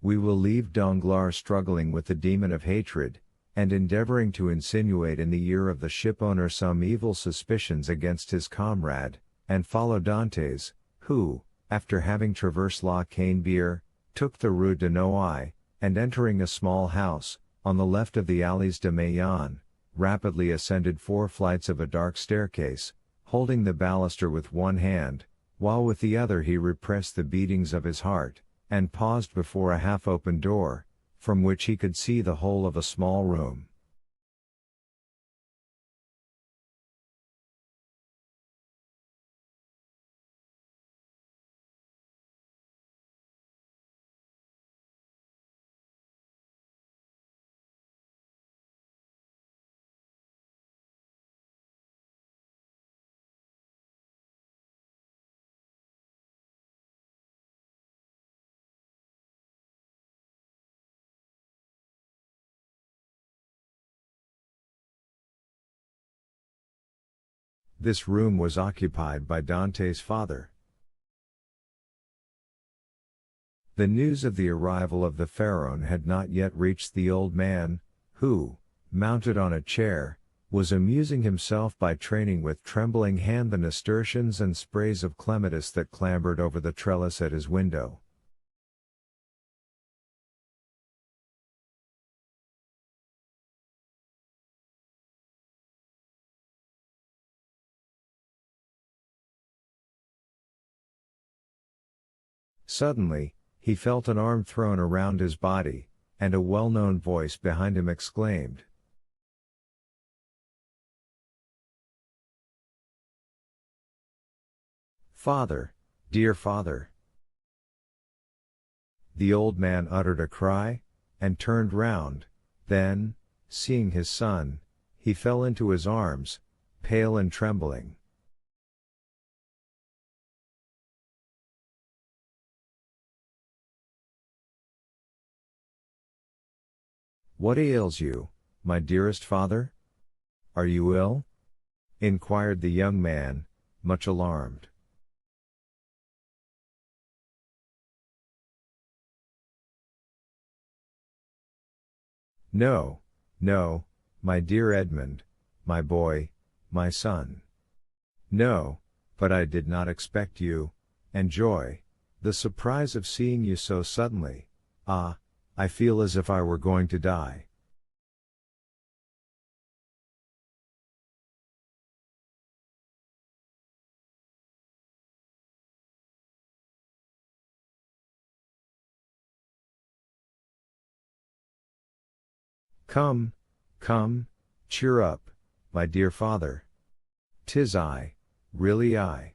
We will leave Danglars struggling with the demon of hatred, and endeavoring to insinuate in the ear of the shipowner some evil suspicions against his comrade, and follow Dantes, who, after having traversed La Canebière, took the Rue de Nouailles, and entering a small house, on the left of the Allées de Meillan, rapidly ascended 4 flights of a dark staircase, holding the baluster with one hand, while with the other he repressed the beatings of his heart, and paused before a half-open door, from which he could see the whole of a small room. This room was occupied by Dante's father. The news of the arrival of the Pharaon had not yet reached the old man, who, mounted on a chair, was amusing himself by training with trembling hand the nasturtiums and sprays of clematis that clambered over the trellis at his window. Suddenly, he felt an arm thrown around his body, and a well-known voice behind him exclaimed, "Father, dear father!" The old man uttered a cry, and turned round. Then, seeing his son, he fell into his arms, pale and trembling. "What ails you, my dearest father? Are you ill?" inquired the young man, much alarmed. "No, no, my dear Edmund, my boy, my son. No, but I did not expect you, and joy, the surprise of seeing you so suddenly, I feel as if I were going to die." "Come, come, cheer up, my dear father. 'Tis I, really I."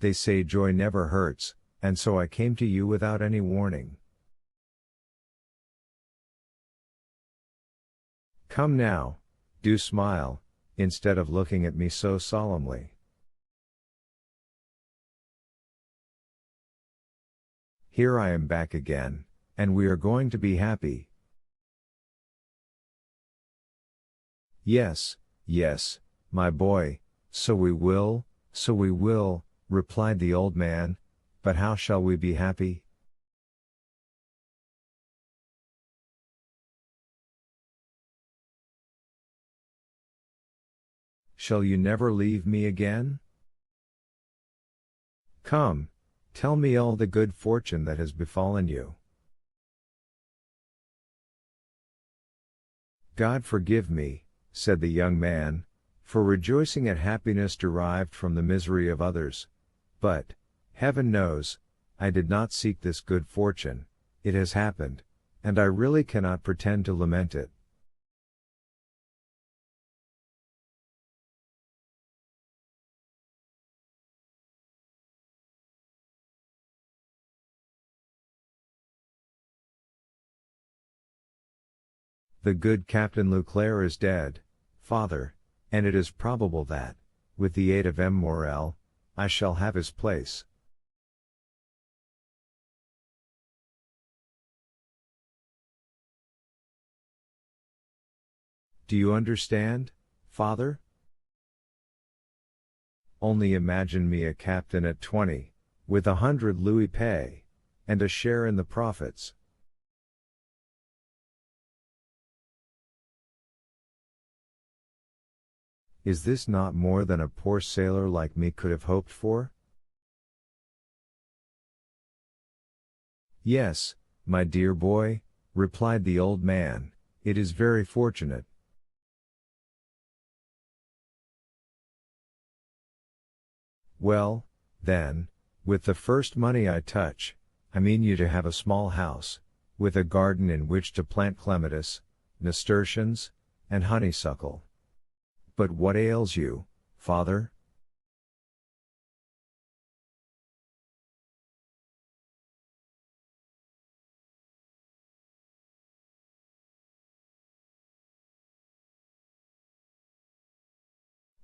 They say joy never hurts, and so I came to you without any warning. Come now, do smile, instead of looking at me so solemnly. Here I am back again, and we are going to be happy. Yes, yes, my boy, so we will, replied the old man, but how shall we be happy? Shall you never leave me again? Come, tell me all the good fortune that has befallen you. God forgive me, said the young man, for rejoicing at happiness derived from the misery of others, but, heaven knows, I did not seek this good fortune, it has happened, and I really cannot pretend to lament it. The good Captain Leclerc is dead, father, and it is probable that, with the aid of M. Morel, I shall have his place. Do you understand, father? only imagine me a captain at 20, with 100 louis pay, and a share in the profits. Is this not more than a poor sailor like me could have hoped for? Yes, my dear boy, replied the old man, it is very fortunate. Well, then, with the first money I touch, I mean you to have a small house, with a garden in which to plant clematis, nasturtiums, and honeysuckle. But what ails you, father?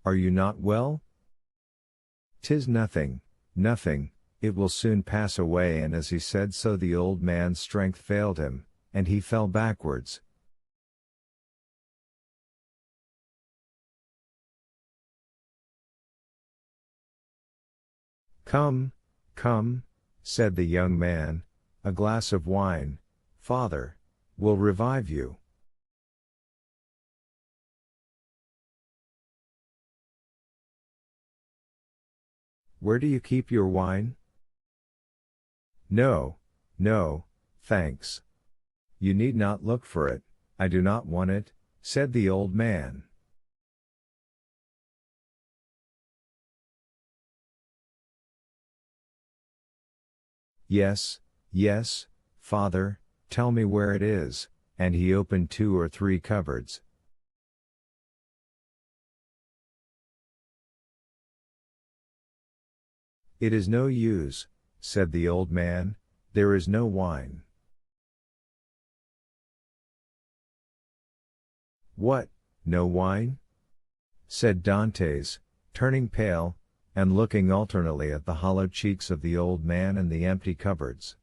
Are you not well? 'Tis nothing, nothing, it will soon pass away. And as he said so the old man's strength failed him, and he fell backwards. Come, come, said the young man, a glass of wine, father, will revive you. Where do you keep your wine? No, no, thanks. You need not look for it, I do not want it, said the old man. Yes, yes, father, tell me where it is, and he opened 2 or 3 cupboards. It is no use, said the old man, there is no wine. What, no wine? Said Dantes, turning pale, and looking alternately at the hollow cheeks of the old man and the empty cupboards.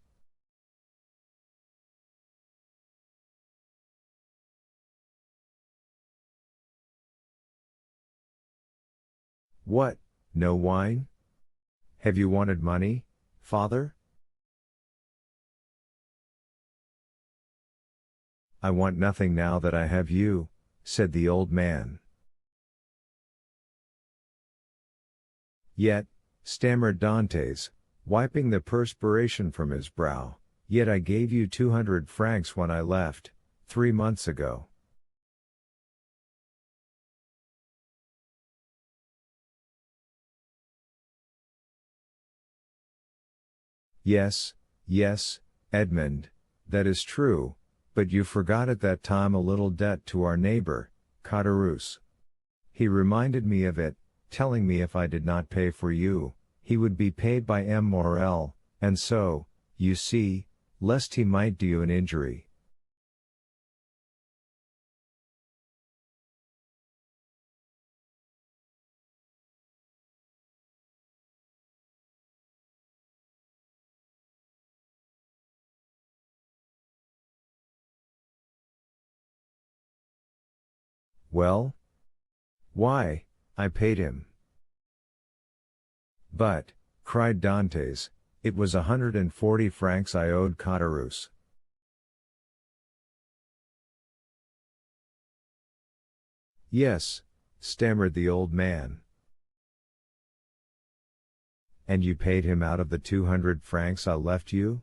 What, no wine? Have you wanted money, father? I want nothing now that I have you, said the old man. Yet, stammered Dantes, wiping the perspiration from his brow, yet I gave you 200 francs when I left, 3 months ago. Yes, yes, Edmund, that is true, but you forgot at that time a little debt to our neighbor, Caderousse. He reminded me of it, telling me if I did not pay for you, he would be paid by M. Morel, and so, you see, lest he might do you an injury. Well? Why, I paid him. But, cried Dantes, it was 140 francs I owed Caderousse. Yes, stammered the old man. And you paid him out of the 200 francs I left you?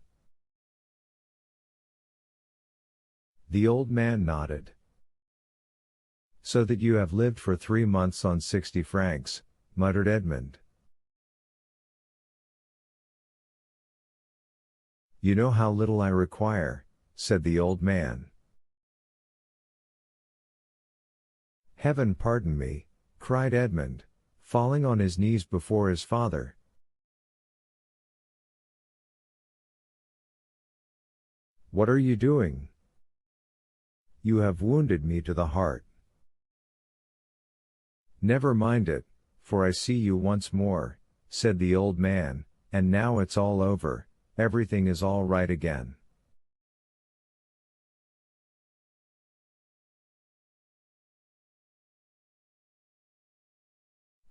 The old man nodded. So that you have lived for 3 months on 60 francs, muttered Edmund. You know how little I require, said the old man. Heaven pardon me, cried Edmund, falling on his knees before his father. What are you doing? You have wounded me to the heart. Never mind it, for I see you once more, said the old man, and now it's all over, everything is all right again.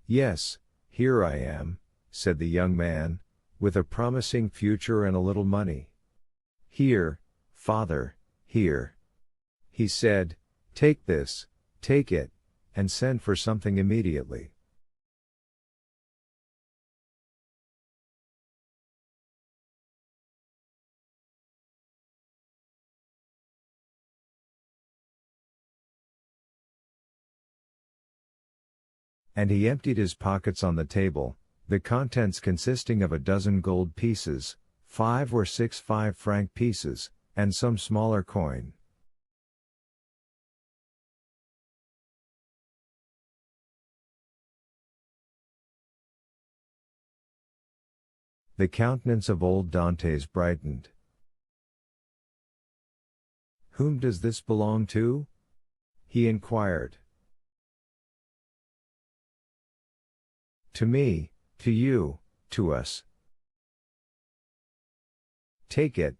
Yes, "Here I am," said the young man, "with a promising future and a little money. Here, father, here." He said, "Take this, take it, and send for something immediately." And he emptied his pockets on the table, the contents consisting of a dozen gold pieces, 5 or 6 5-franc pieces, and some smaller coin. The countenance of old Dantes brightened. "Whom does this belong to?" he inquired. "To me, to you, to us." "Take it,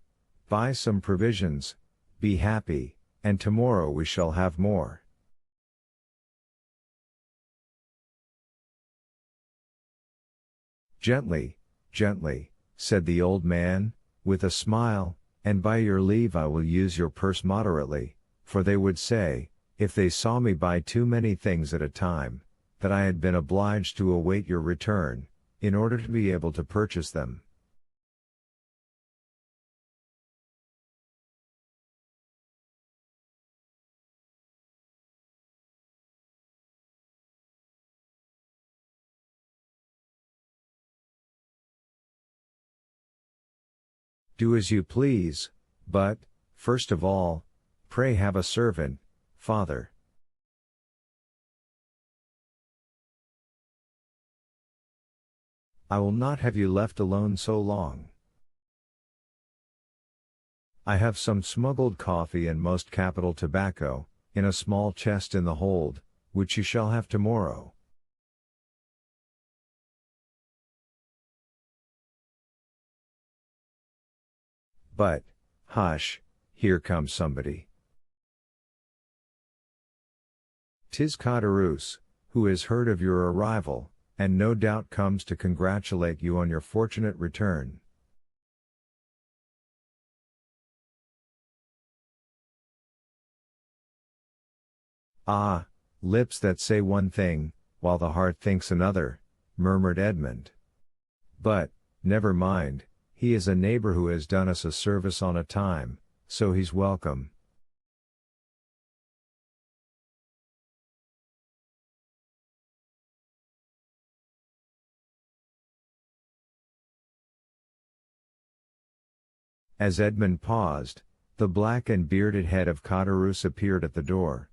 buy some provisions, be happy, and tomorrow we shall have more." "Gently, gently," said the old man, with a smile, "and by your leave I will use your purse moderately, for they would say, if they saw me buy too many things at a time, that I had been obliged to await your return, in order to be able to purchase them." "Do as you please, but, first of all, pray have a servant, father." "I will not have you left alone so long. I have some smuggled coffee and most capital tobacco, in a small chest in the hold, which you shall have tomorrow." "But, hush, here comes somebody. 'Tis Caderousse, who has heard of your arrival, and no doubt comes to congratulate you on your fortunate return." "Ah, lips that say one thing, while the heart thinks another," murmured Edmund. "But, never mind, he is a neighbor who has done us a service on a time, so he's welcome." As Edmund paused, the black and bearded head of Caderousse appeared at the door,